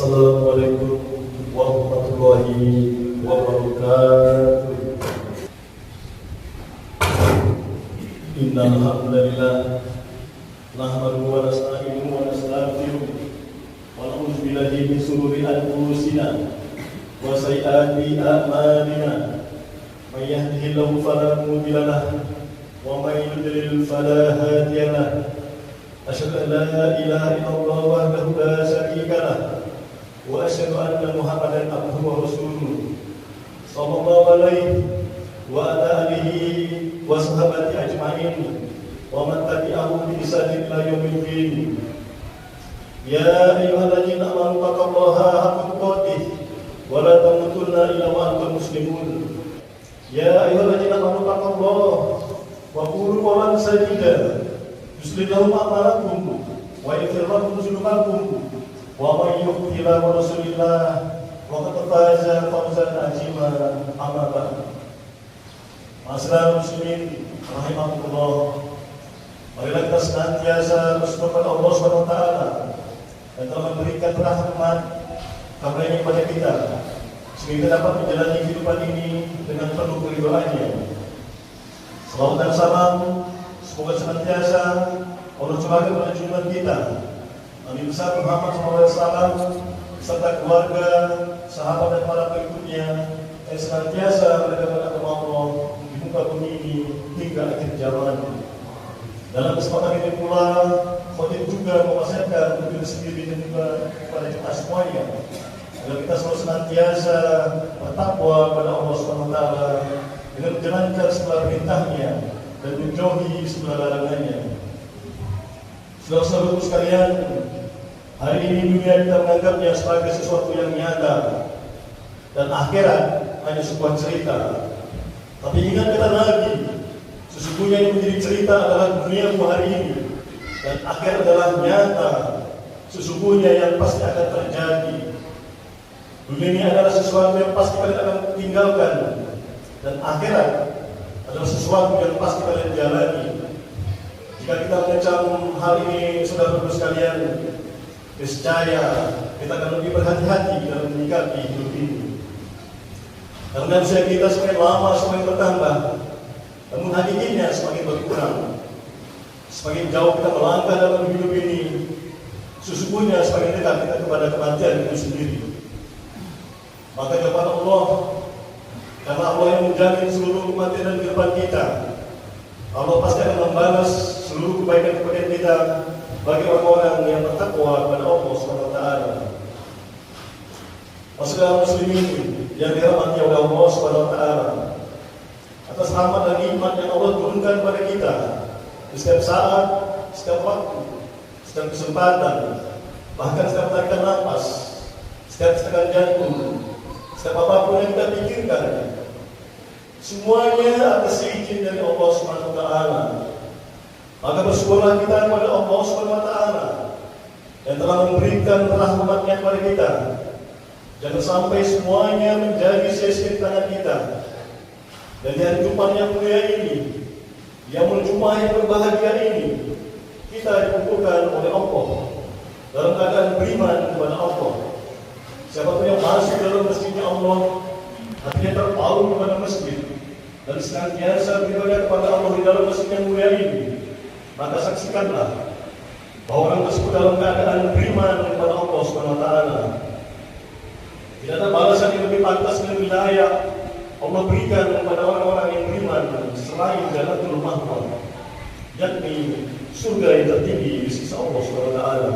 Assalamualaikum warahmatullahi wabarakatuh. Innal hamdalillah nahmaduhu wa nasta'inuhu wa nastaghfiruh wa na'udzu billahi min shururi anfusina wa sayyiati a'malina. May yahdihillahu fala mudilla lahu wa may yudlil fala hadiya lahu. Asyhadu an la ilaha illallah wahdahu la syarika lahu wa asyhadu anna Muhammadan abduhu wa rasuluh sallallahu alaihi wa ala alihi wa sahbihi ajma'in wa man tabi'ahum bi ihsanin ila yaumil din. Ya ayyuhalladzina amanu taqullaha haqqa tuqatih wa la tamutunna illa wa antum muslimun. Ya ayyuhalladzina amanu taqullaha wa qulu qawlan sadida yuslih lakum a'malakum wa yaghfir lakum dzunubakum wa may yuti' Allaha wa rasulahu faqad faza fawzan 'azima. Amma ba'd. Ma'asyiral muslimin rahimakumullah, marilah kita senantiasa bersyukur kepada Allah Subhanahu wa taala yang telah memberikan rahmat karunia kepada kita sehingga dapat menjalani kehidupan ini dengan penuh keridhaannya. Salawat dan salam semoga senantiasa Allah curahkan kepada junjungan kita Nabi besar Muhammad SAW serta keluarga, sahabat dan para pengikutnya yang senantiasa menegakkan agama Allah di muka bumi ini hingga akhir zaman. Dalam kesempatan ini pula, khotib juga mewasiatkan untuk diri sendiri dan juga kepada kita semuanya agar kita selalu senantiasa bertakwa kepada Allah SWT dengan menjalankan segala perintahnya dan menjauhi segala larangannya. Saudara-saudaraku sekalian, hari ini dunia kita menganggapnya sebagai sesuatu yang nyata dan akhirat hanya sebuah cerita. Tapi ingat kata Nabi, sesungguhnya yang menjadi cerita adalah duniamu hari ini dan akhir adalah nyata, sesungguhnya yang pasti akan terjadi. Dunia ini adalah sesuatu yang pasti kalian akan tinggalkan dan akhirat adalah sesuatu yang pasti kalian jalani. Jika kita mengecam hal ini, saudara-saudara sekalian, niscaya kita akan lebih berhati-hati dalam menyikapi hidup ini. Karena usia kita semakin lama semakin bertambah, namun hakikatnya semakin berkurang. Semakin jauh kita melangkah dalam hidup ini, sesungguhnya semakin dekat kita kepada kematian itu sendiri. Maka kepada Allah, karena Allah yang menjamin seluruh kematian dan kehidupan kita, Allah pasti akan membalas seluruh kebaikan-kebaikan kita bagi orang-orang yang bertakwa kepada Allah SWT. Saudara muslimin yang dirahmati oleh Allah SWT, atas rahmat dan nikmat yang Allah turunkan kepada kita di setiap saat, setiap waktu, setiap kesempatan, bahkan setiap tarikan nafas, setiap serangan jantung, setiap apapun yang kita pikirkan, semuanya atas izin dari Allah Subhanahu wa taala. Maka bersyukurlah kita kepada Allah Subhanahu wa taala yang telah memberikan rahmat-Nya kepada kita. Jangan sampai semuanya menjadi sia-sia di tangan kita. Dan di hari Jumat yang mulia ini, yang Jumat yang berbahagia ini, kita dikumpulkan oleh Allah dalam keadaan beriman kepada Allah. Siapapun yang masuk dalam masjidnya Allah, hatinya terpaut kepada masjid dan senantiasa beribadah kepada Allah di dalam masjid yang mulia ini, maka saksikanlah bahwa orang tersebut dalam keadaan beriman kepada Allah Subhanahu wa taala. Tidak ada balasan yang lebih pantas dan lebih layak Allah berikan kepada orang-orang yang beriman selain Jannatul Mahwa, yakni surga yang tertinggi di sisi Allah Subhanahu wa taala.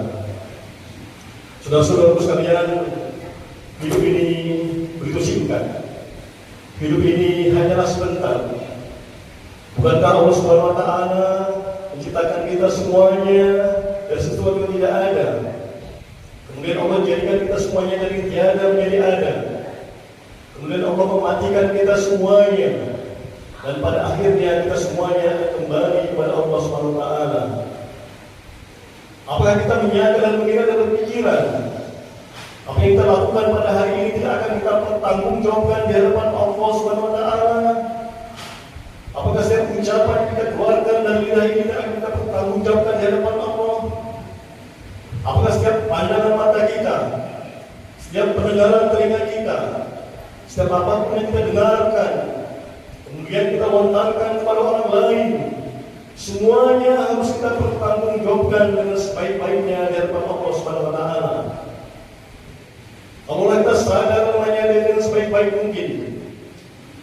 Saudara-saudaraku sekalian, hidup ini begitu singkat. Hidup ini hanyalah sebentar. Bukankah Allah Subhanahu wa taala menciptakan kita semuanya dari sesuatu yang tidak ada? Kemudian Allah jadikan kita semuanya dari tiada menjadi ada. Kemudian Allah mematikan kita semuanya, dan pada akhirnya kita semuanya akan kembali kepada Allah Subhanahu wa taala. Apakah kita menyadar dan mengira dan berpikiran apa yang kita lakukan pada hari ini tidak akan kita pertanggungjawabkan di hadapan Allah Subhanahu wa taala? Apakah setiap ucapan yang kita keluarkan dari lidah ini tidak akan kita pertanggungjawabkan di hadapan Allah? Apakah setiap pandangan mata kita, pendengaran telinga kita, setiap apapun yang kita dengarkan, kemudian kita lontarkan kepada orang lain, semuanya harus kita pertanggungjawabkan dengan sebaik-baiknya di hadapan Allah Subhanahu wa taala. Kalau kita sadar dengan sebaik-baik mungkin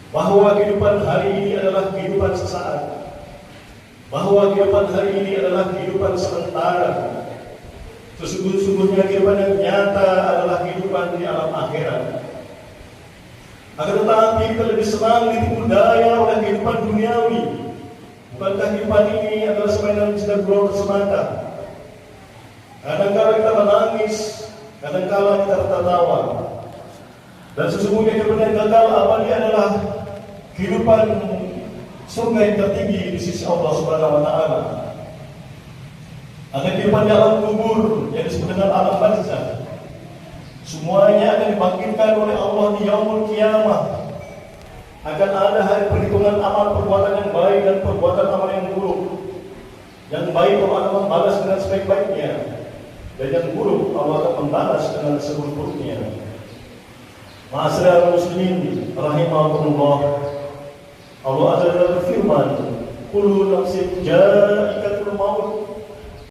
bahwa kehidupan hari ini adalah kehidupan sesaat, bahwa kehidupan hari ini adalah kehidupan sementara. Sesungguhnya kehidupan yang nyata adalah kehidupan di alam akhirat. Akan tetapi kita lebih senang ditipu daya oleh kehidupan duniawi. Bukankah kehidupan ini adalah semainan sedang semata? Kadang-kadang kita menangis, kadang-kadang kita tertawa. Dan sesungguhnya kehidupan yang kekal abadi adalah kehidupan surga yang tertinggi di sisi Allah Subhanahu wa taala. Ada kehidupan di alam kubur yang disebut dengan alam barzakh. Semuanya akan dibangkitkan oleh Allah di yaumul qiyamah. Akan ada hari perhitungan amal perbuatan yang baik dan perbuatan amal yang buruk. Yang baik Allah akan membalas dengan sebaik-baiknya, dan yang buruk Allah akan membalas dengan seburuk-buruknya. Ma'asyiral muslimin rahimakumullah. Allah Azza wa Jalla berfirman, "Kullu nafsin ja'ikatul maut."